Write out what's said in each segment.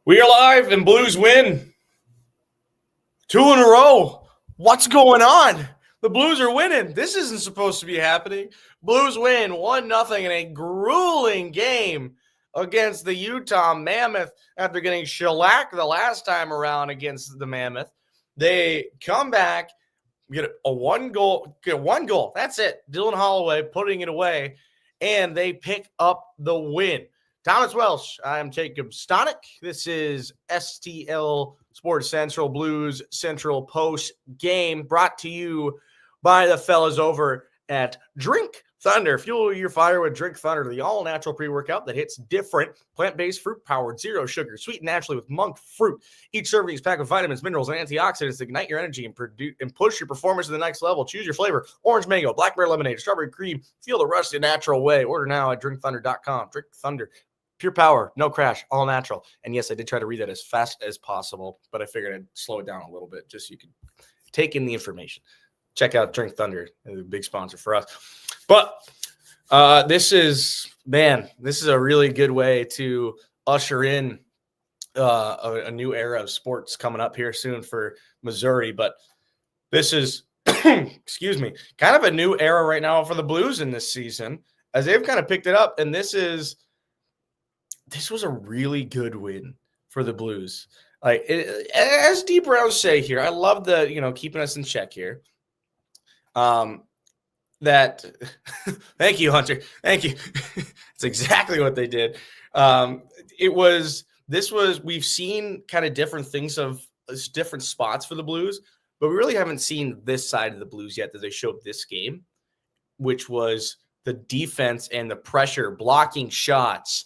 We are live and Blues win. 2 in a row. What's going on? The Blues are winning. This isn't supposed to be happening. Blues win 1-0 in a grueling game against the Utah Mammoth after getting shellacked the last time around against the Mammoth. They come back, get one goal. That's it. Dylan Holloway putting it away, and they pick up the win. Thomas Welsh, I'm Jacob Stonick. This is STL Sports Central Blues Central Post Game, brought to you by the fellas over at Drink Thunder. Fuel your fire with Drink Thunder, the all-natural pre-workout that hits different. Plant-based, fruit-powered, zero sugar, sweetened naturally with monk fruit. Each serving is packed with vitamins, minerals, and antioxidants to ignite your energy and push your performance to the next level. Choose your flavor: orange mango, blackberry lemonade, strawberry cream. Feel the rush the natural way. Order now at drinkthunder.com. Drink Thunder. Pure power, no crash, all natural. And yes, I did try to read that as fast as possible, but I figured I'd slow it down a little bit just so you could take in the information. Check out Drink Thunder, a big sponsor for us. But this is a really good way to usher in a new era of sports coming up here soon for Missouri. But this is, excuse me, kind of a new era right now for the Blues in this season, as they've kind of picked it up. And this was a really good win for the Blues. As D Browns say here, I love the, keeping us in check here. That thank you, Hunter. Thank you. It's exactly what they did. We've seen kind of different things of different spots for the Blues, but we really haven't seen this side of the Blues yet that they showed this game, which was the defense and the pressure, blocking shots,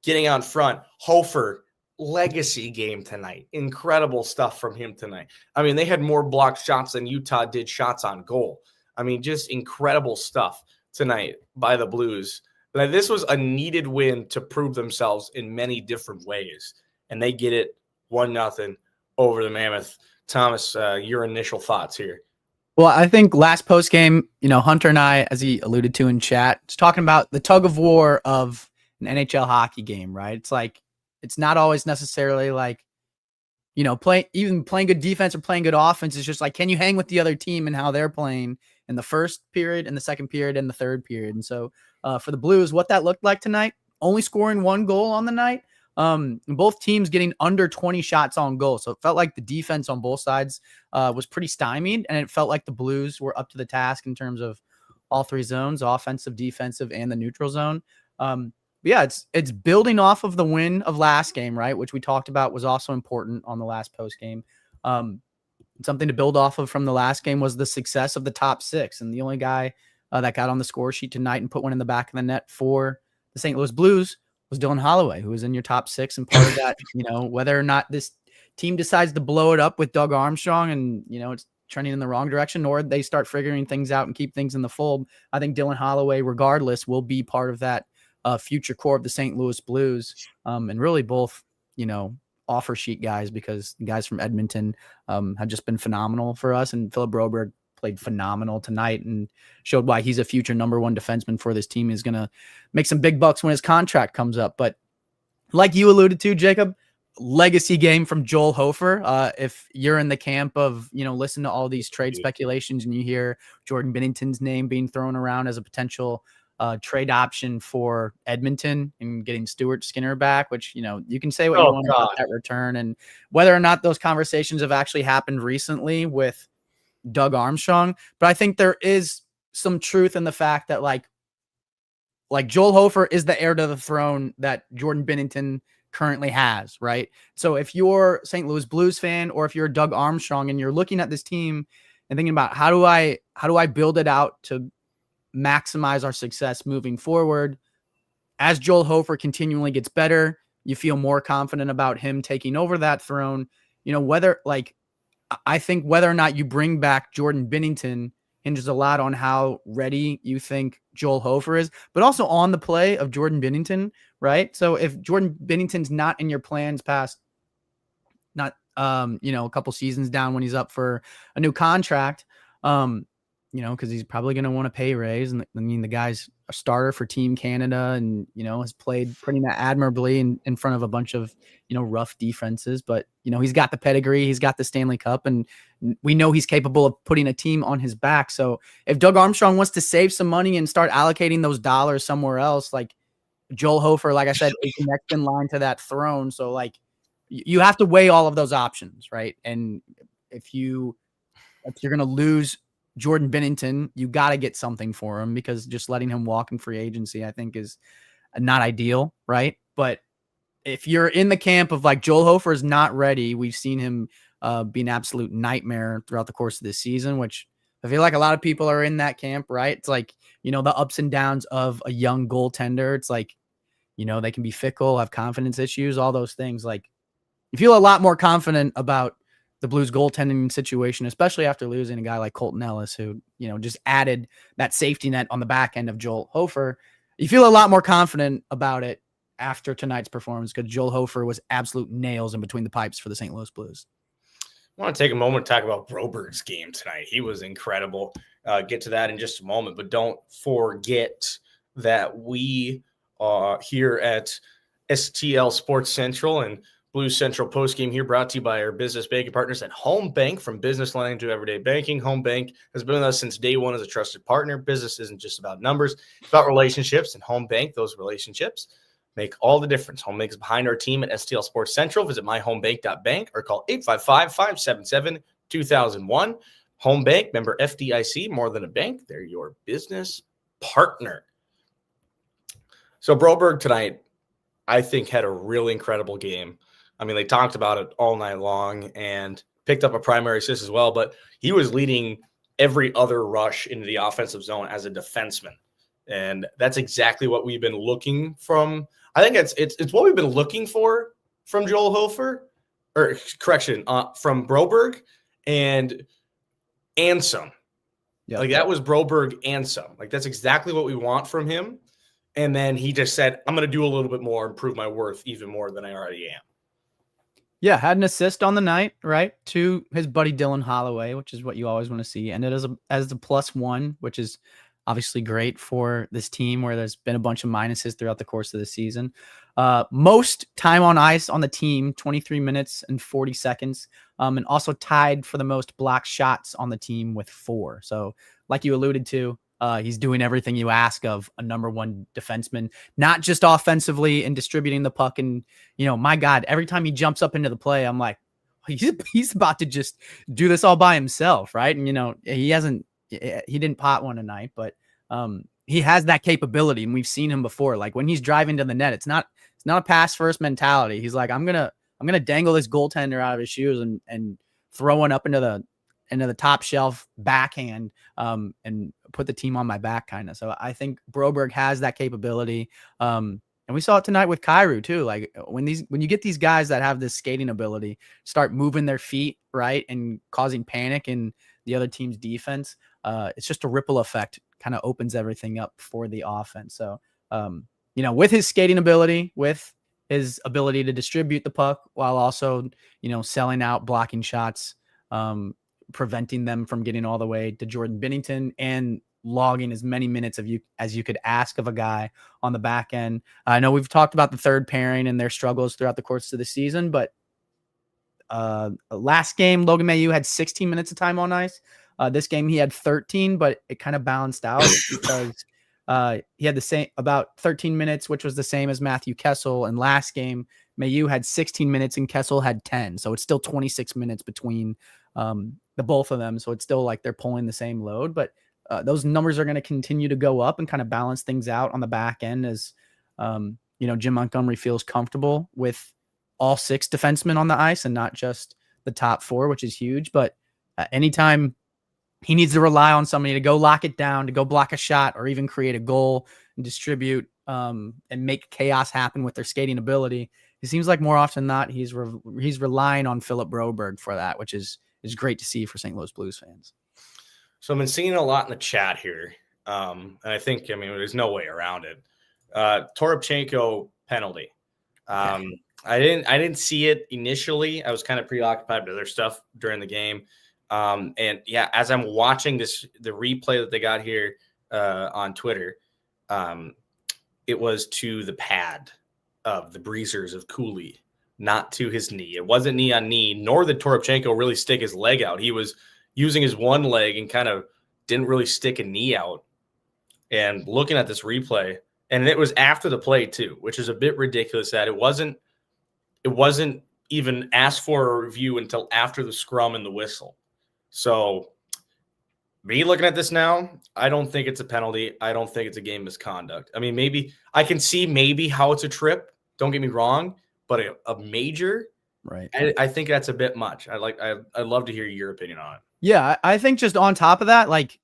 getting out front. Hofer, legacy game tonight. Incredible stuff from him tonight. I mean, they had more blocked shots than Utah did shots on goal. I mean, just incredible stuff tonight by the Blues. But this was a needed win to prove themselves in many different ways, and they get it 1-0 over the Mammoth. Thomas, your initial thoughts here? Well, I think last post game, Hunter and I, as he alluded to in chat, was talking about the tug of war of an NHL hockey game, right? It's like, it's not always necessarily like, playing good defense or playing good offense. It's just like, can you hang with the other team and how they're playing in the first period, in the second period, and the third period? And so for the Blues, what that looked like tonight, only scoring one goal on the night, both teams getting under 20 shots on goal. So it felt like the defense on both sides was pretty stymied, and it felt like the Blues were up to the task in terms of all three zones: offensive, defensive, and the neutral zone. Yeah, it's building off of the win of last game, right? Which we talked about was also important on the last post game. Something to build off of from the last game was the success of the top six. And the only guy that got on the score sheet tonight and put one in the back of the net for the St. Louis Blues was Dylan Holloway, who was in your top six. And part of that, whether or not this team decides to blow it up with Doug Armstrong and, it's trending in the wrong direction, or they start figuring things out and keep things in the fold, I think Dylan Holloway, regardless, will be part of that future core of the St. Louis Blues, and really both, offer sheet guys, because the guys from Edmonton have just been phenomenal for us. And Philip Broberg played phenomenal tonight and showed why he's a future number one defenseman for this team. He's going to make some big bucks when his contract comes up. But like you alluded to, Jacob, legacy game from Joel Hofer. If you're in the camp of, listen to all these trade speculations and you hear Jordan Binnington's name being thrown around as a potential trade option for Edmonton and getting Stuart Skinner back, which, you can say what you want about that return and whether or not those conversations have actually happened recently with Doug Armstrong. But I think there is some truth in the fact that like Joel Hofer is the heir to the throne that Jordan Binnington currently has, right? So if you're St. Louis Blues fan, or if you're Doug Armstrong and you're looking at this team and thinking about how do I build it out to maximize our success moving forward, as Joel Hofer continually gets better, you feel more confident about him taking over that throne. I think whether or not you bring back Jordan Binnington hinges a lot on how ready you think Joel Hofer is, but also on the play of Jordan Binnington, right? So if Jordan Binnington's not in your plans past a couple seasons down when he's up for a new contract, because he's probably going to want a pay raise. And I mean, the guy's a starter for Team Canada and, has played pretty admirably in front of a bunch of, rough defenses. But, he's got the pedigree, he's got the Stanley Cup, and we know he's capable of putting a team on his back. So if Doug Armstrong wants to save some money and start allocating those dollars somewhere else, like Joel Hofer, like I said, is the next in line to that throne. So, like, you have to weigh all of those options, right? And if you're going to lose Jordan Binnington, you got to get something for him, because just letting him walk in free agency, I think, is not ideal, right? But if you're in the camp of like Joel Hofer is not ready, we've seen him be an absolute nightmare throughout the course of this season, which I feel like a lot of people are in that camp, right? It's like, the ups and downs of a young goaltender. It's like, they can be fickle, have confidence issues, all those things. Like, you feel a lot more confident about the Blues goaltending situation, especially after losing a guy like Colton Ellis, who, just added that safety net on the back end of Joel Hofer. You feel a lot more confident about it after tonight's performance, because Joel Hofer was absolute nails in between the pipes for the St. Louis Blues. I want to take a moment to talk about Broberg's game tonight. He was incredible. Get to that in just a moment, but don't forget that we here at STL Sports Central and Blues Central postgame here, brought to you by our business banking partners at Home Bank. From business lending to everyday banking, Home Bank has been with us since day one as a trusted partner. Business isn't just about numbers, it's about relationships, and Home Bank, those relationships make all the difference. Home Bank is behind our team at STL Sports Central. Visit myhomebank.bank or call 855-577-2001. Home Bank, member FDIC, more than a bank. They're your business partner. So Broberg tonight, I think, had a really incredible game. I mean, they talked about it all night long and picked up a primary assist as well, but he was leading every other rush into the offensive zone as a defenseman. And that's exactly what we've been looking from. I think it's what we've been looking for from Joel Hofer, or correction, from Broberg and some. Yep. Like, that was Broberg and some. Like, that's exactly what we want from him. And then he just said, I'm going to do a little bit more and prove my worth even more than I already am. Yeah, had an assist on the night, right, to his buddy Dylan Holloway, which is what you always want to see. Ended as the +1, which is obviously great for this team where there's been a bunch of minuses throughout the course of the season. Most time on ice on the team, 23 minutes and 40 seconds, and also tied for the most blocked shots on the team with 4. So like you alluded to, he's doing everything you ask of a number one defenseman, not just offensively and distributing the puck. And, my God, every time he jumps up into the play, I'm like, he's about to just do this all by himself, right? And, he didn't pot one tonight, but he has that capability, and we've seen him before. Like, when he's driving to the net, it's not a pass first mentality. He's like, I'm gonna dangle this goaltender out of his shoes and throw one up into the top shelf backhand and put the team on my back, kind of. So I think Broberg has that capability. And we saw it tonight with Kyrou too. Like, when you get these guys that have this skating ability start moving their feet, right, and causing panic in the other team's defense, it's just a ripple effect, kind of opens everything up for the offense. So, with his skating ability, with his ability to distribute the puck while also, selling out, blocking shots, preventing them from getting all the way to Jordan Binnington, and logging as many minutes as you could ask of a guy on the back end. I know we've talked about the third pairing and their struggles throughout the course of the season, but last game, Logan Mailloux had 16 minutes of time on ice. This game he had 13, but it kind of balanced out because he had the same about 13 minutes, which was the same as Matthew Kessel. And last game, Mailloux had 16 minutes and Kessel had 10. So it's still 26 minutes between the both of them. So it's still like they're pulling the same load, but those numbers are going to continue to go up and kind of balance things out on the back end as, Jim Montgomery feels comfortable with all 6 defensemen on the ice and not just the top 4, which is huge. But anytime he needs to rely on somebody to go lock it down, to go block a shot, or even create a goal and distribute and make chaos happen with their skating ability, it seems like more often than not he's relying on Philip Broberg for that, which is great to see for St. Louis Blues fans. So I've been seeing a lot in the chat here, and I think, there's no way around it. Toropchenko penalty. I didn't see it initially. I was kind of preoccupied with other stuff during the game. And yeah, as I'm watching the replay that they got here on Twitter, it was to the pad of the breezers of Cooley, not to his knee. It wasn't knee on knee, nor did Toropchenko really stick his leg out. He was using his one leg and kind of didn't really stick a knee out. And looking at this replay, and it was after the play too, which is a bit ridiculous that it wasn't even asked for a review until after the scrum and the whistle. So me looking at this now, I don't think it's a penalty. I don't think it's a game misconduct. I mean, maybe I can see maybe how it's a trip. Don't get me wrong, but a major, right? I think that's a bit much. I'd love to hear your opinion on it. Yeah, I think just on top of that, like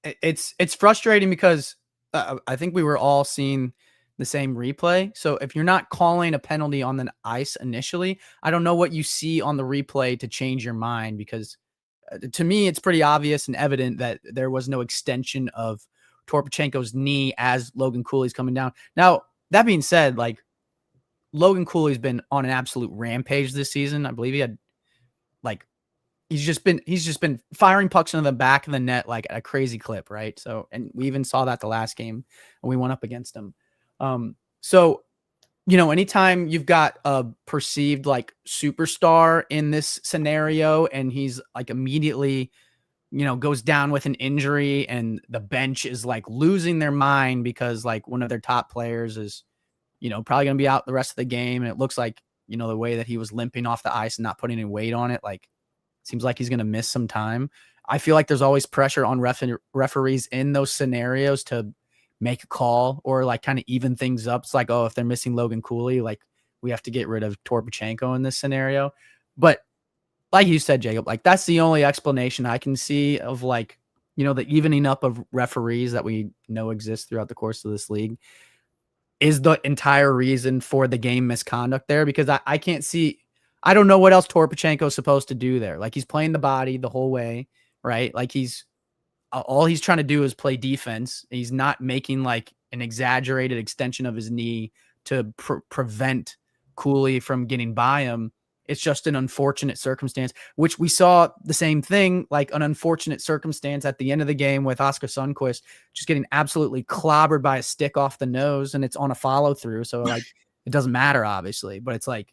it's frustrating because I think we were all seeing the same replay. So if you're not calling a penalty on the ice initially, I don't know what you see on the replay to change your mind, because to me, it's pretty obvious and evident that there was no extension of Toropchenko's knee as Logan Cooley's coming down. Now, that being said, like Logan Cooley's been on an absolute rampage this season. I believe he had like he's just been firing pucks into the back of the net like at a crazy clip, right? So, and we even saw that the last game when we went up against him. So, you know, anytime you've got a perceived like superstar in this scenario and he's like immediately, you know, goes down with an injury and the bench is like losing their mind because like one of their top players is, you know, probably going to be out the rest of the game. And it looks like, you know, the way that he was limping off the ice and not putting any weight on it, like seems like he's going to miss some time. I feel like there's always pressure on referees in those scenarios to make a call or like kind of even things up. It's like, oh, if they're missing Logan Cooley, like we have to get rid of Toropchenko in this scenario. But like you said, Jacob, like that's the only explanation I can see of like, you know, the evening up of referees that we know exists throughout the course of this league is the entire reason for the game misconduct there, because I can't see, I don't know what else Toropchenko is supposed to do there. Like he's playing the body the whole way, right? Like all he's trying to do is play defense. He's not making like an exaggerated extension of his knee to prevent Cooley from getting by him. It's just an unfortunate circumstance, which we saw the same thing, like an unfortunate circumstance at the end of the game with Oscar Sundqvist just getting absolutely clobbered by a stick off the nose, and it's on a follow through. So like, it doesn't matter obviously, but it's like,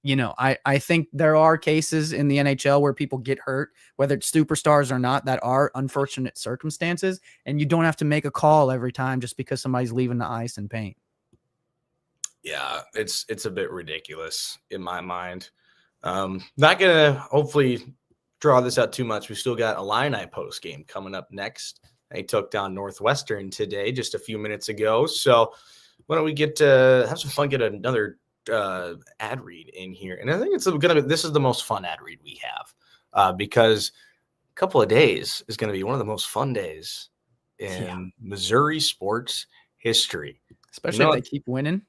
you know, I think there are cases in the NHL where people get hurt, whether it's superstars or not, that are unfortunate circumstances, and you don't have to make a call every time just because somebody's leaving the ice in pain. Yeah, it's a bit ridiculous in my mind. Not gonna hopefully draw this out too much. We still got Illini post game coming up next. They took down Northwestern today, just a few minutes ago. So why don't we get to have some fun, get another ad read in here. And I think this is the most fun ad read we have because a couple of days is going to be one of the most fun days in Missouri sports history. Especially if they keep winning.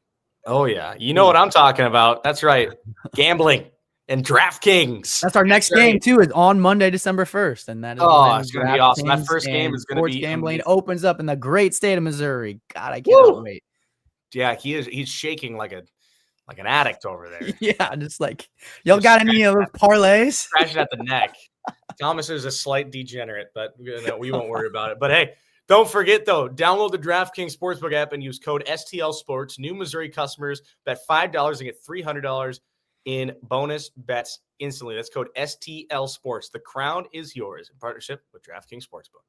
Oh, yeah. You know what I'm talking about. That's right. Gambling and DraftKings. That's our next game, too, is on Monday, December 1st. And that is it's going to be awesome. That first game is going to be gambling amazing. Opens up in the great state of Missouri. God, I cannot wait. Yeah, he's shaking like an addict over there. Yeah, just like, y'all got any of those parlays? Scratching at the neck. Thomas is a slight degenerate, but we won't worry about it. But hey, don't forget, though, download the DraftKings Sportsbook app and use code STL Sports. New Missouri customers bet $5 and get $300 in bonus bets instantly. That's code STL Sports. The crown is yours in partnership with DraftKings Sportsbook.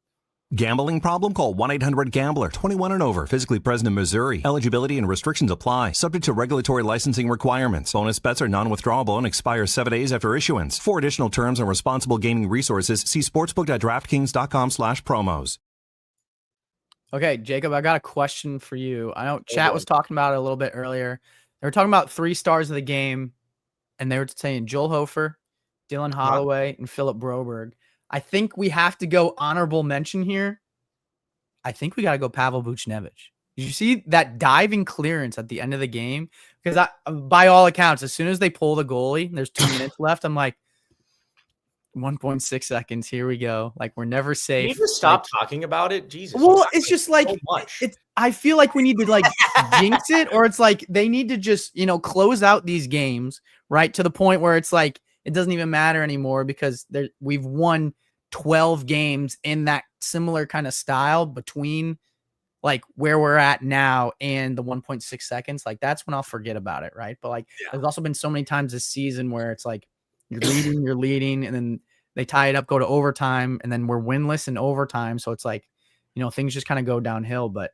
Gambling problem? Call 1-800-GAMBLER. 21 and over. Physically present in Missouri. Eligibility and restrictions apply. Subject to regulatory licensing requirements. Bonus bets are non-withdrawable and expire 7 days after issuance. For additional terms and responsible gaming resources, see sportsbook.draftkings.com/promos. Okay, Jacob, I got a question for you. I know chat was talking about it a little bit earlier. They were talking about 3 stars of the game, and they were saying Joel Hofer, Dylan Holloway, and Philip Broberg. I think we have to go honorable mention here. I think we got to go Pavel Buchnevich. Did you see that diving clearance at the end of the game? Because by all accounts, as soon as they pull the goalie, there's 2 minutes left. I'm like, 1.6 seconds. Here we go. Like, we're never safe. You need to stop talking about it. Jesus. Well, it's just like, so I feel like we need to like jinx it, or it's like they need to just, you know, close out these games, right? To the point where it's like, it doesn't even matter anymore because we've won 12 games in that similar kind of style between like where we're at now and the 1.6 seconds. Like that's when I'll forget about it, right? But like there's also been so many times this season where it's like you're leading, and then they tie it up, go to overtime, and then we're winless in overtime. So it's like, things just kind of go downhill. But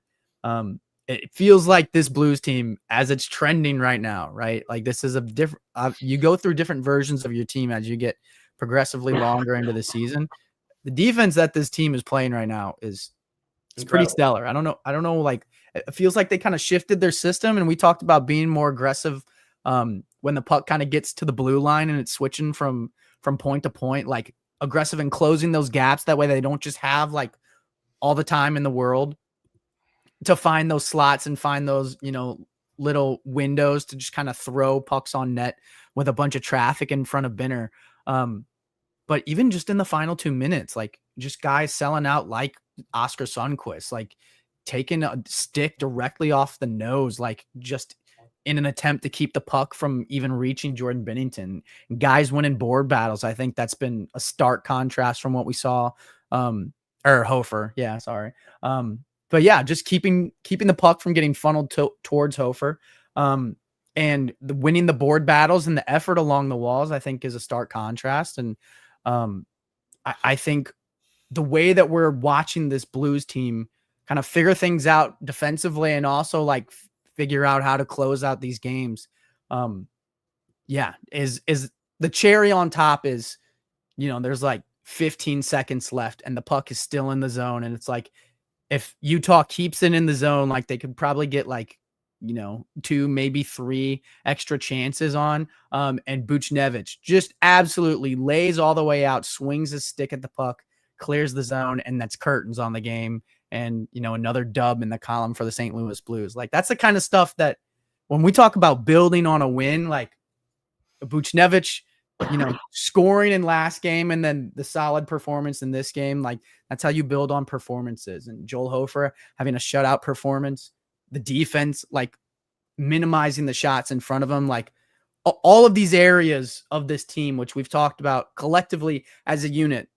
it feels like this Blues team, as it's trending right now, right? Like this is a different, you go through different versions of your team as you get progressively longer into the season. The defense that this team is playing right now is pretty stellar. I don't know. Like it feels like they kind of shifted their system, and we talked about being more aggressive when the puck kind of gets to the blue line and it's switching from point to point, like aggressive and closing those gaps. That way they don't just have like all the time in the world to find those slots and find those, little windows to just kind of throw pucks on net with a bunch of traffic in front of Binner. But even just in the final 2 minutes, like just guys selling out like Oscar Sundqvist, like taking a stick directly off the nose, like just in an attempt to keep the puck from even reaching Jordan Binnington. Guys winning board battles. I think that's been a stark contrast from what we saw. Or Hofer. Yeah, sorry. But yeah, just keeping the puck from getting funneled towards Hofer. And winning the board battles and the effort along the walls, I think, is a stark contrast. And I think the way that we're watching this Blues team kind of figure things out defensively and also like figure out how to close out these games, is the cherry on top is, there's like 15 seconds left and the puck is still in the zone. And it's like, if Utah keeps it in the zone, like they could probably get like, 2, maybe 3 extra chances on. And Buchnevich just absolutely lays all the way out, swings his stick at the puck, clears the zone, and that's curtains on the game. And, another dub in the column for the St. Louis Blues. Like that's the kind of stuff that when we talk about building on a win, like Buchnevich, scoring in last game and then the solid performance in this game, like that's how you build on performances. And Joel Hofer having a shutout performance, the defense, like minimizing the shots in front of him, like all of these areas of this team, which we've talked about collectively as a unit,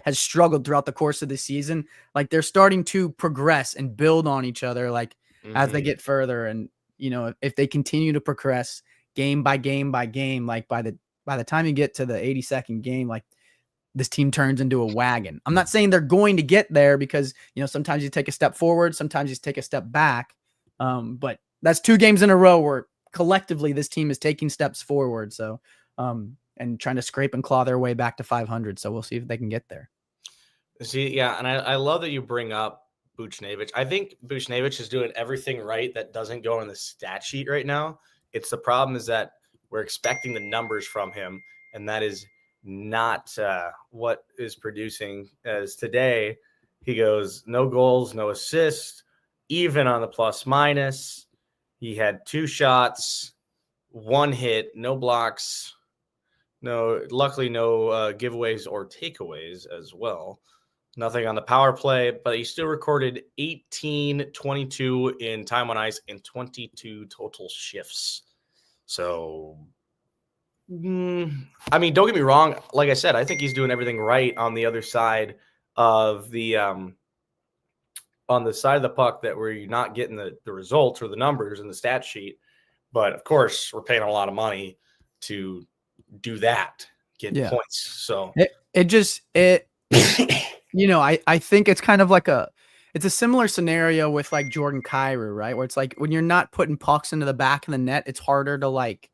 has struggled throughout the course of the season. Like they're starting to progress and build on each other, like as they get further. And, if they continue to progress game by game by game, like by the time you get to the 82nd game, like this team turns into a wagon. I'm not saying they're going to get there because, sometimes you take a step forward, sometimes you take a step back. But that's 2 games in a row where collectively this team is taking steps forward. So, and trying to scrape and claw their way back to 500. So we'll see if they can get there. See, yeah, and I love that you bring up Buchnevich. I think Buchnevich is doing everything right that doesn't go in the stat sheet right now. It's the problem is that we're expecting the numbers from him, and that is not what is producing. As today, he goes no goals, no assists, even on the plus minus. He had 2 shots, 1 hit, no blocks, luckily no giveaways or takeaways as well. Nothing on the power play, but he still recorded 18-22 in time on ice and 22 total shifts. So, I mean, don't get me wrong. Like I said, I think he's doing everything right on the other side of the puck that we're not getting the results or the numbers in the stat sheet. But of course, we're paying a lot of money to do that, get points. So I think it's kind of like it's a similar scenario with like Jordan Kyrou, right? Where it's like when you're not putting pucks into the back of the net, it's harder to like,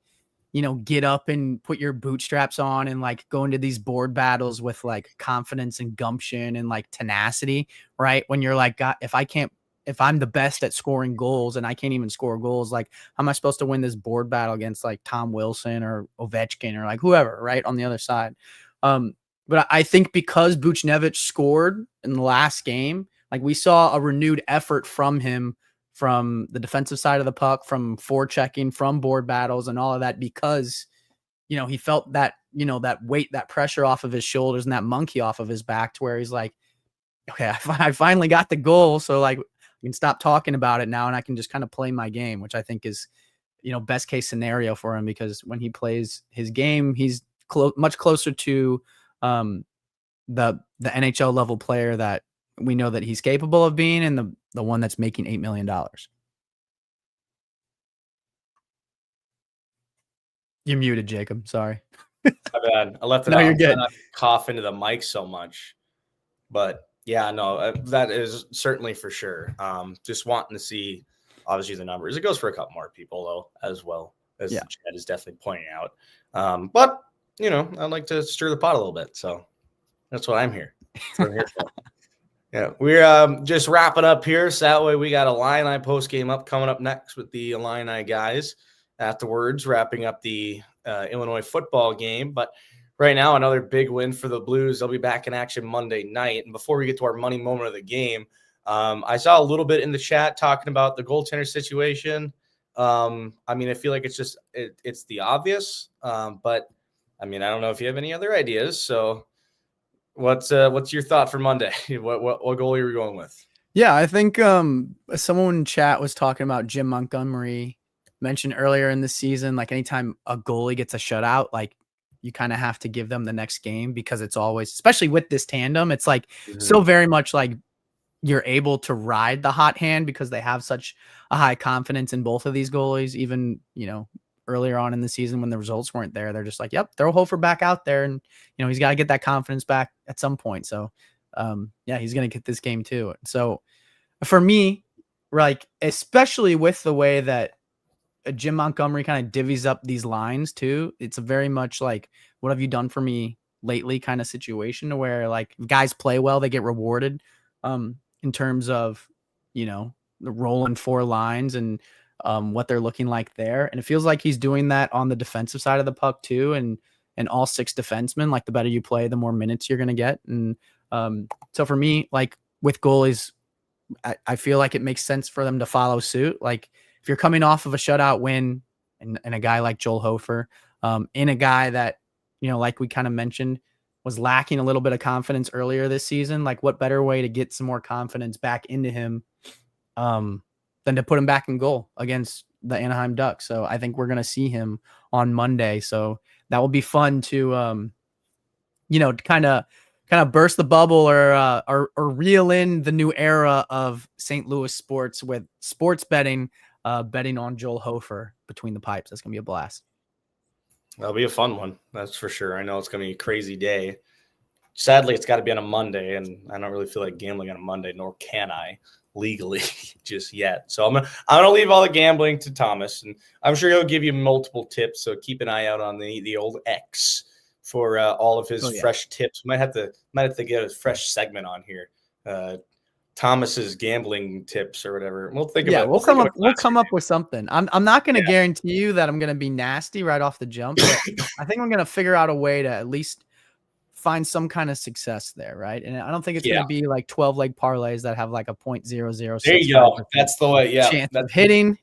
get up and put your bootstraps on and like go into these board battles with like confidence and gumption and like tenacity, right? When you're like, God, if I'm the best at scoring goals and I can't even score goals, like how am I supposed to win this board battle against like Tom Wilson or Ovechkin or like whoever, right? On the other side. But I think because Buchnevich scored in the last game, like we saw a renewed effort from him, from the defensive side of the puck, from forechecking, from board battles and all of that, because, he felt that, that weight, that pressure off of his shoulders and that monkey off of his back to where he's like, okay, I finally got the goal. So like, I can stop talking about it now and I can just kind of play my game, which I think is, best case scenario for him, because when he plays his game, he's much closer to the NHL level player that we know that he's capable of being, and the one that's making $8 million. You're muted, Jacob. Sorry. My bad. I left it No, off. you're good. I not cough into the mic so much. But yeah, no, that is certainly for sure. Just wanting to see, obviously, the numbers. It goes for a couple more people, though, as well, as the chat is definitely pointing out. But, I'd like to stir the pot a little bit. So that's what I'm here. That's what I'm here for. Yeah, we're just wrapping up here. So that way we got a Illini post game coming up next with the Illini guys. Afterwards, wrapping up the Illinois football game. But right now, another big win for the Blues. They'll be back in action Monday night. And before we get to our money moment of the game, I saw a little bit in the chat talking about the goaltender situation. I feel like it's just it's the obvious. But I don't know if you have any other ideas. So what's your thought for Monday? What goalie are we going with? Yeah, I think someone in chat was talking about Jim Montgomery. Mentioned earlier in the season, like anytime a goalie gets a shutout, like you kind of have to give them the next game, because it's always, especially with this tandem, it's like so very much like you're able to ride the hot hand because they have such a high confidence in both of these goalies. Even, earlier on in the season when the results weren't there, they're just like, yep, throw Hofer back out there. And, he's got to get that confidence back at some point. So, he's going to get this game too. So for me, like, especially with the way that Jim Montgomery kind of divvies up these lines too, it's a very much like, what have you done for me lately kind of situation, where like guys play well, they get rewarded in terms of, the rolling 4 lines and what they're looking like there. And it feels like he's doing that on the defensive side of the puck too. And all 6 defensemen, like the better you play, the more minutes you're going to get. And so for me, like with goalies, I feel like it makes sense for them to follow suit. Like if you're coming off of a shutout win and a guy like Joel Hofer, in a guy that, like we kind of mentioned, was lacking a little bit of confidence earlier this season, like what better way to get some more confidence back into him than to put him back in goal against the Anaheim Ducks. So I think we're going to see him on Monday. So that will be fun to, kind of burst the bubble or reel in the new era of St. Louis sports with sports betting, betting on Joel Hofer between the pipes. That's going to be a blast. That'll be a fun one. That's for sure. I know it's going to be a crazy day. Sadly, it's got to be on a Monday, and I don't really feel like gambling on a Monday, nor can I legally just yet. So I'm gonna leave all the gambling to Thomas, and I'm sure he'll give you multiple tips. So keep an eye out on the old X for all of his fresh tips. Might have to get a fresh segment on here. Thomas's gambling tips or whatever. We'll think about it. We'll come up with something. I'm not going to guarantee you that I'm going to be nasty right off the jump, but I think I'm going to figure out a way to at least find some kind of success there, right? And I don't think it's going to be like 12 leg parlays that have like a 0.006. There you go. That's the way. Yeah, chance of hitting,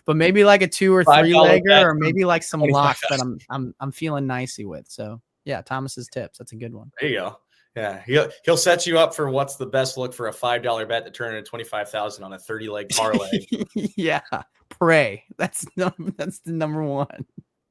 but maybe like a 2 or 3 legger, or maybe like some locks that I'm feeling nicey with. So yeah, Thomas's tips. That's a good one. There you go. Yeah, he'll set you up for what's the best look for a $5 bet to turn into 25,000 on a 30 leg parlay. Yeah, pray. That's the number one.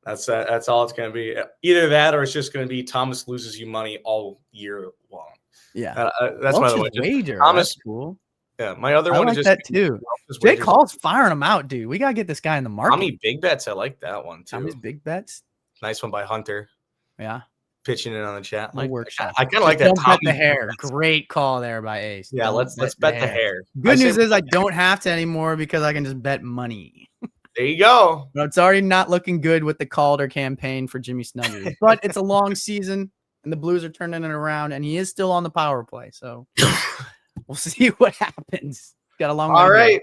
That's all it's going to be. Either that, or it's just going to be Thomas loses you money all year long. Yeah, that's my other one. Wager. Thomas, that's cool. Yeah, my other one like is just that too. Jake Hall's firing them out, dude. We gotta get this guy in the market. Tommy Big Bets, I like that one too. Tommy's Big Bets. Nice one by Hunter. Yeah. Pitching in on the chat. I kind of like that. Don't bet the hair. Great call there by Ace. Yeah, let's bet the hair. Good news is I don't have to anymore because I can just bet money. There you go. But it's already not looking good with the Calder campaign for Jimmy Snuggers. But it's a long season, and the Blues are turning it around, and he is still on the power play. So we'll see what happens. Got a long way. All right.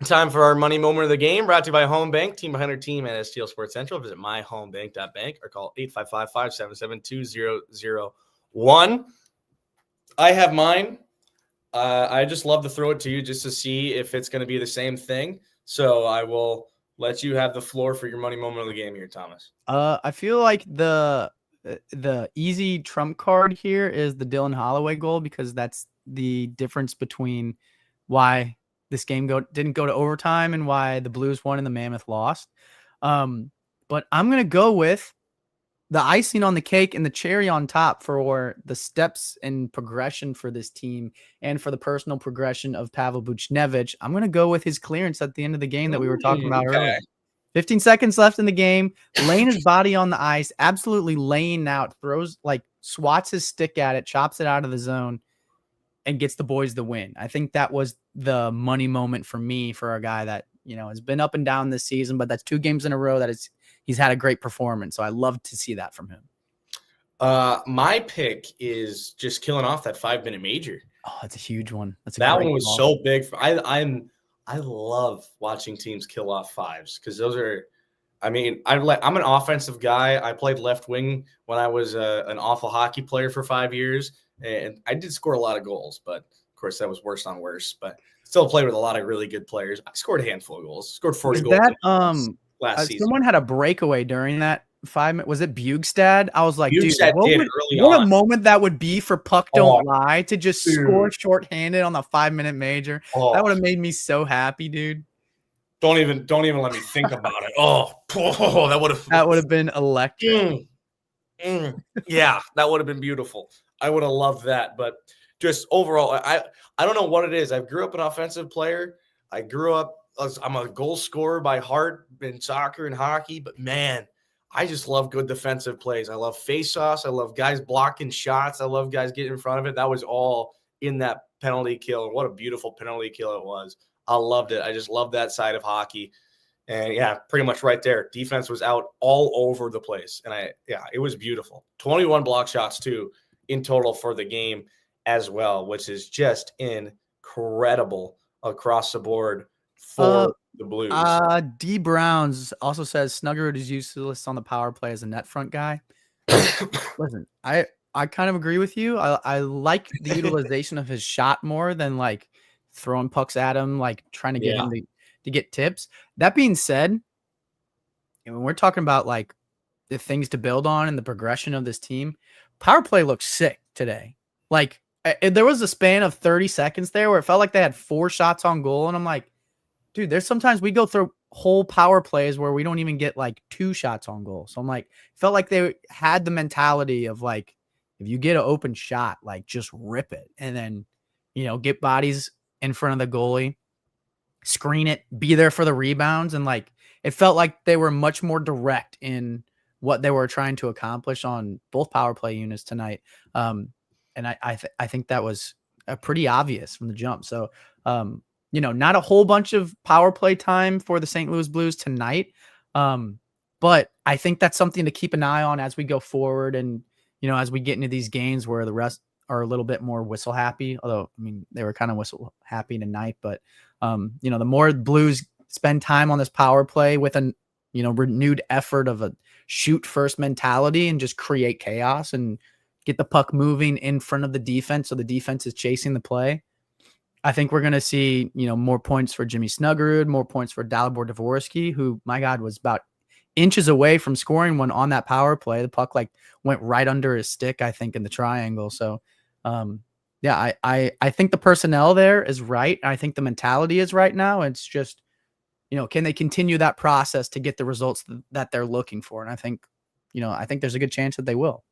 Time for our money moment of the game, brought to you by Home Bank, team behind our team at STL Sports Central. Visit myhomebank.bank or call 855-577-2001. I have mine. I just love to throw it to you just to see if it's going to be the same thing. So I will let you have the floor for your money moment of the game here, Thomas. I feel like the easy trump card here is the Dylan Holloway goal, because that's the difference between why this game didn't go to overtime and why the Blues won and the Mammoth lost. But I'm going to go with the icing on the cake and the cherry on top for the steps and progression for this team and for the personal progression of Pavel Buchnevich, I'm going to go with his clearance at the end of the game that we were talking about earlier. 15 seconds left in the game, laying his body on the ice, absolutely laying out, swats his stick at it, chops it out of the zone, and gets the boys the win. I think that was the money moment for me, for a guy that, has been up and down this season, but that's 2 games in a row that he's had a great performance. So I love to see that from him. My pick is just killing off that 5-minute major. Oh, that's a huge one. That one was so big. I love watching teams kill off fives because those are. I'm an offensive guy. I played left wing when I was an awful hockey player for 5 years, and I did score a lot of goals. But of course, that was worse on worse. But still played with a lot of really good players. I scored a handful of goals. Scored 40 goals last season. Someone had a breakaway during that 5 minute. Was it Bugstad? I was like, Bugstad dude, what a moment that would be for Puck Don't Lie to just score shorthanded on the 5-minute major. That would have made me so happy, dude. Don't even let me think about it. That would have been electric. Yeah, that would have been beautiful. I would have loved that. But just overall, I don't know what it is. I grew up an offensive player. I'm a goal scorer by heart in soccer and hockey. But man, I just love good defensive plays. I love face-offs. I love guys blocking shots. I love guys getting in front of it. That was all in that penalty kill. And what a beautiful penalty kill it was. I loved it. I just love that side of hockey. And yeah, pretty much right there. Defense was out all over the place. And it was beautiful. 21 block shots too in total for the game as well, which is just incredible across the board for the Blues. D Browns also says Snuggerud is useless on the power play as a net front guy. Listen, I kind of agree with you. I like the utilization of his shot more than like throwing pucks at him, like trying to get him to get tips. That being said, when we're talking about like the things to build on and the progression of this team, power play looks sick today. Like there was a span of 30 seconds there where it felt like they had 4 shots on goal. And I'm like, dude, there's sometimes we go through whole power plays where we don't even get like 2 shots on goal. So I'm like, felt like they had the mentality of like, if you get an open shot, like just rip it. And then, get bodies in front of the goalie, screen it, be there for the rebounds. And like, it felt like they were much more direct in what they were trying to accomplish on both power play units tonight. And I think that was pretty obvious from the jump. So, not a whole bunch of power play time for the St. Louis Blues tonight. But I think that's something to keep an eye on as we go forward. And, as we get into these games where the rest are a little bit more whistle happy, although, they were kind of whistle happy tonight, but, the more Blues spend time on this power play with a, renewed effort of a shoot first mentality and just create chaos and get the puck moving in front of the defense. So the defense is chasing the play. I think we're going to see, more points for Jimmy Snuggerud, more points for Dalibor Dvorsky, who, my God, was about inches away from scoring one on that power play. The puck went right under his stick, I think, in the triangle. So, I think the personnel there is right. I think the mentality is right now. It's just, can they continue that process to get the results that they're looking for? And I think there's a good chance that they will.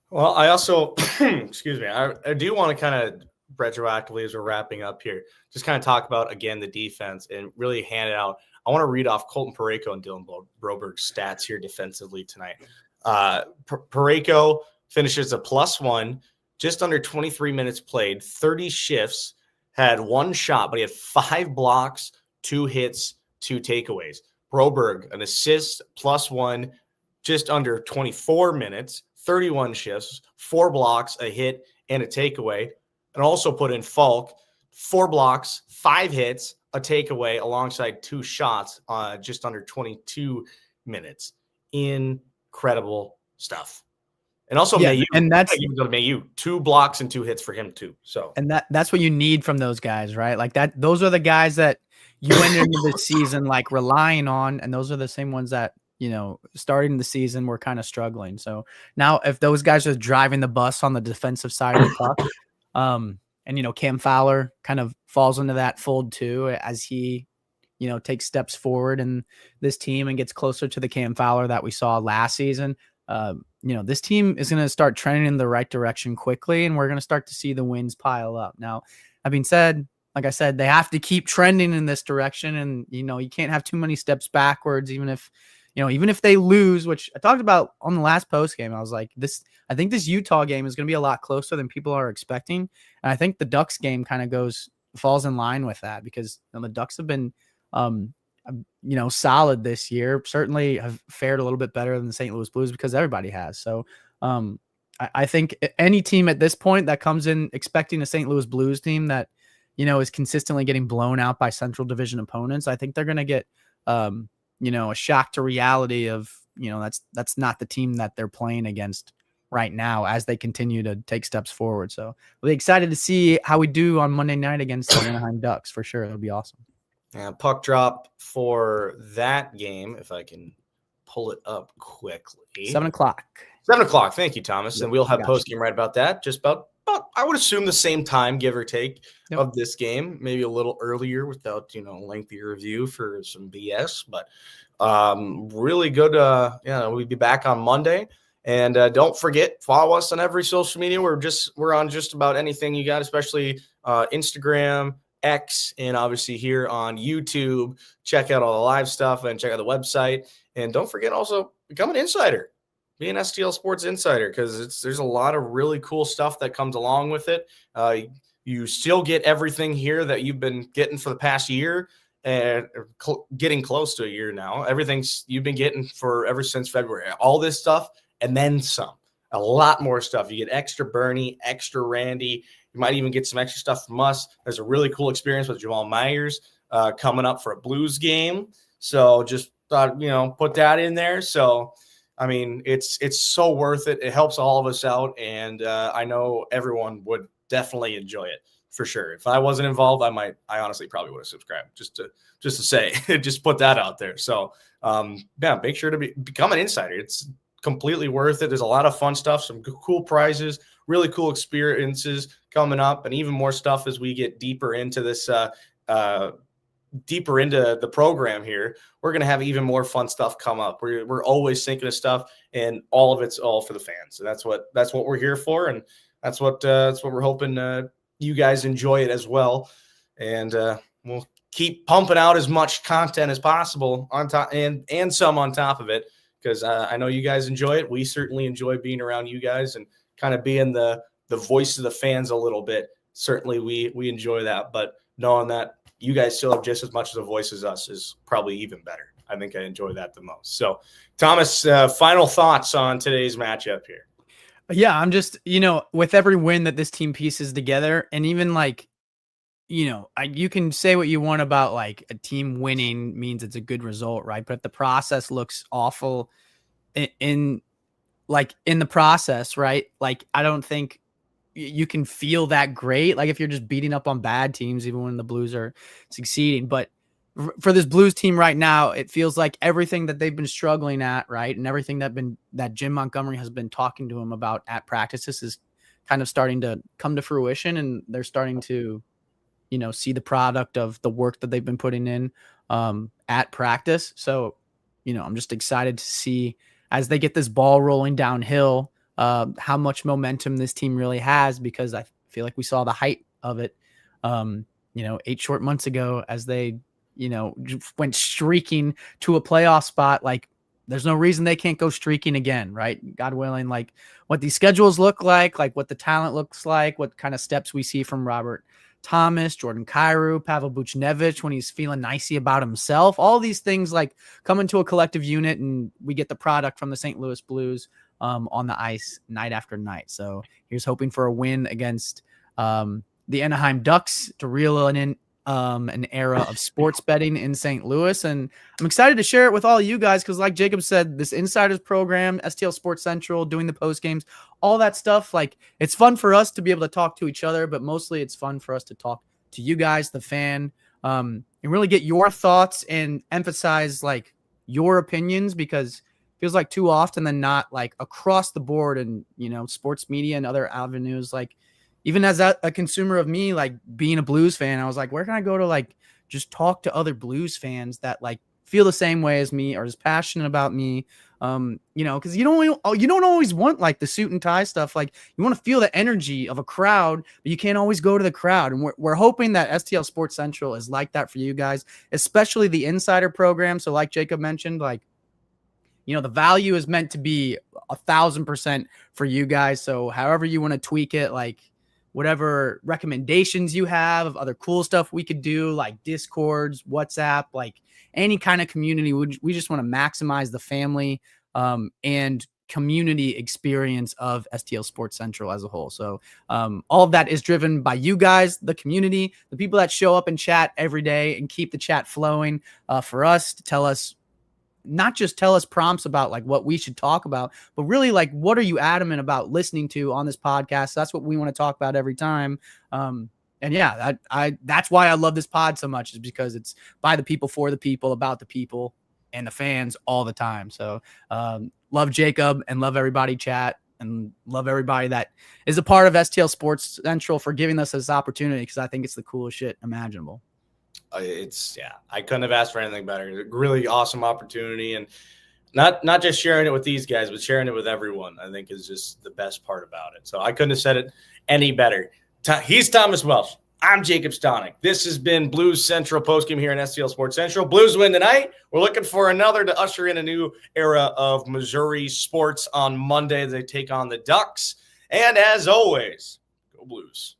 Well, I also, excuse me, I do want to kind of retroactively as we're wrapping up here, just kind of talk about, again, the defense and really hand it out. I want to read off Colton Parayko and Dylan Broberg's stats here defensively tonight. Parayko finishes a +1, just under 23 minutes played, 30 shifts, had 1 shot, but he had 5 blocks, 2 hits, 2 takeaways. Broberg, an assist, +1, just under 24 minutes, 31 shifts, 4 blocks, a hit, and a takeaway. And also put in Falk, 4 blocks, 5 hits, a takeaway, alongside 2 shots, just under 22 minutes. Incredible stuff. And also Mayu, and that's Mayu, 2 blocks and 2 hits for him too. So, and that's what you need from those guys, right? Like that, those are the guys that you went into the season like relying on, and those are the same ones that, starting the season we're kind of struggling. So now if those guys are driving the bus on the defensive side of the puck, and Cam Fowler kind of falls into that fold too, as he, takes steps forward in this team and gets closer to the Cam Fowler that we saw last season, this team is going to start trending in the right direction quickly, and we're going to start to see the wins pile up. Now, that being said, like I said, they have to keep trending in this direction, and you can't have too many steps backwards, even if they lose, which I talked about on the last post game. I was like, I think this Utah game is going to be a lot closer than people are expecting. And I think the Ducks game kind of falls in line with that, because the Ducks have been, solid this year. Certainly have fared a little bit better than the St. Louis Blues, because everybody has. So I think any team at this point that comes in expecting a St. Louis Blues team that, is consistently getting blown out by Central Division opponents, I think they're going to get, a shock to reality of, that's not the team that they're playing against right now as they continue to take steps forward. So we'll be excited to see how we do on Monday night against the Anaheim Ducks. For sure. It'll be awesome. Puck drop for that game, if I can pull it up quickly. 7 o'clock. 7 o'clock. Thank you, Thomas. And we'll have Gotcha. post game right about that. Just about, I would assume the same time, give or take, of this game. Maybe a little earlier without, lengthier review for some BS. But really good. We'll be back on Monday. And don't forget, follow us on every social media. We're on just about anything you got, especially Instagram, X, and obviously here on YouTube. Check out all the live stuff and check out the website. And don't forget also, become an insider. Be an STL Sports Insider, because there's a lot of really cool stuff that comes along with it. You still get everything here that you've been getting for the past year, and getting close to a year now. Everything's you've been getting for ever since February. All this stuff and then some. A lot more stuff. You get extra Bernie, extra Randy. You might even get some extra stuff from us. There's a really cool experience with Jamal Myers coming up for a Blues game. So just thought, put that in there. So, I mean, it's so worth it. It helps all of us out. And I know everyone would definitely enjoy it for sure. If I wasn't involved, I honestly probably would have subscribed just to say, just put that out there. So make sure to become an insider. It's completely worth it. There's a lot of fun stuff, some cool prizes, really cool experiences coming up, and even more stuff as we get deeper into this, deeper into the program here. We're going to have even more fun stuff come up. We're always thinking of stuff, and all of it's all for the fans. So that's what we're here for. And that's what we're hoping you guys enjoy it as well. And we'll keep pumping out as much content as possible on top and some on top of it, because I know you guys enjoy it. We certainly enjoy being around you guys and kind of being the voice of the fans a little bit. Certainly we enjoy that, but knowing that you guys still have just as much of a voice as us is probably even better. I think I enjoy that the most. So, Thomas, final thoughts on today's matchup here. Yeah, I'm just, with every win that this team pieces together, and even like, you can say what you want about like a team winning means it's a good result, right? But if the process looks awful in the process, right? Like, I don't think you can feel that great. Like if you're just beating up on bad teams, even when the Blues are succeeding. But for this Blues team right now, it feels like everything that they've been struggling at, right, and everything that Jim Montgomery has been talking to him about at practices is kind of starting to come to fruition, and they're starting to, see the product of the work that they've been putting in at practice. So, I'm just excited to see as they get this ball rolling downhill, how much momentum this team really has, because I feel like we saw the height of it, 8 short months ago as they, went streaking to a playoff spot. Like, there's no reason they can't go streaking again, right? God willing, like what these schedules look like what the talent looks like, what kind of steps we see from Robert Thomas, Jordan Kyrou, Pavel Buchnevich when he's feeling nicey about himself. All these things like come into a collective unit, and we get the product from the St. Louis Blues on the ice night after night. So here's hoping for a win against the Anaheim Ducks to reel in an era of sports betting in St. Louis. And I'm excited to share it with all you guys, because like Jacob said, this Insiders program, STL Sports Central, doing the post games, all that stuff, like it's fun for us to be able to talk to each other, but mostly it's fun for us to talk to you guys, the fan, and really get your thoughts and emphasize like your opinions, because it feels like too often than not, like across the board and, sports media and other avenues, like even as a consumer of me, like being a Blues fan, I was like, where can I go to like just talk to other Blues fans that like feel the same way as me or as passionate about me. Because you don't always want like the suit and tie stuff. Like you want to feel the energy of a crowd, but you can't always go to the crowd. And we're hoping that STL Sports Central is like that for you guys, especially the insider program. So like Jacob mentioned, like, the value is meant to be 1,000% for you guys. So however you want to tweak it, like whatever recommendations you have of other cool stuff we could do, like Discords, WhatsApp, like any kind of community, we just want to maximize the family and community experience of STL Sports Central as a whole. So all of that is driven by you guys, the community, the people that show up and chat every day and keep the chat flowing for us to not just tell us prompts about like what we should talk about, but really like what are you adamant about listening to on this podcast? So that's what we want to talk about every time. And yeah, that's why I love this pod so much, is because it's by the people, for the people, about the people and the fans all the time. So love Jacob and love everybody chat and love everybody that is a part of STL Sports Central for giving us this opportunity, because I think it's the coolest shit imaginable. I couldn't have asked for anything better. A really awesome opportunity, and not just sharing it with these guys, but sharing it with everyone, I think is just the best part about it. So I couldn't have said it any better. He's Thomas Welsh. I'm Jacob Stonick. This has been Blues Central postgame here in STL Sports Central. Blues win tonight. We're looking for another to usher in a new era of Missouri sports on Monday. They take on the Ducks. And as always, go Blues.